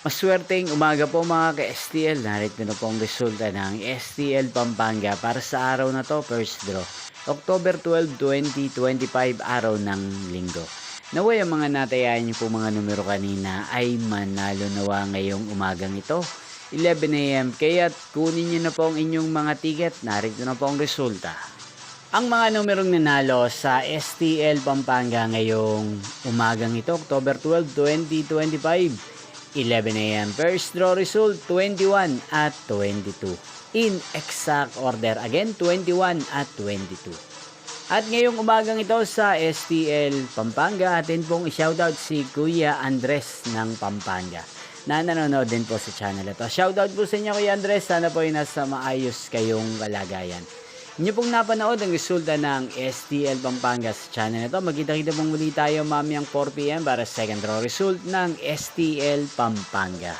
Maswerteng umaga po mga ka-STL. Narito na po ang resulta ng STL Pampanga para sa araw na to, first draw. October 12, 2025, araw ng linggo. Naway ang mga natayahan niyo po mga numero kanina ay manalo nawa ngayong umagang ito. 11 a.m. Kaya't kunin niyo na po ang inyong mga ticket. Narito na po ang resulta. Ang mga numerong nanalo sa STL Pampanga ngayong umagang ito, October 12, 2025. 11 a.m. First draw result, 21 at 22. In exact order, again, 21 at 22. At ngayong umagang ito sa STL Pampanga, atin pong i-shoutout si Kuya Andres ng Pampanga na nanonood din po sa channel ito. Shoutout po sa inyo Kuya Andres, sana po ay nasa maayos kayong kalagayan. Inyo pong napanood ang resulta ng STL Pampanga sa channel ito. Magkita-kita pong muli tayo mamayang 4 p.m. para sa second draw result ng STL Pampanga.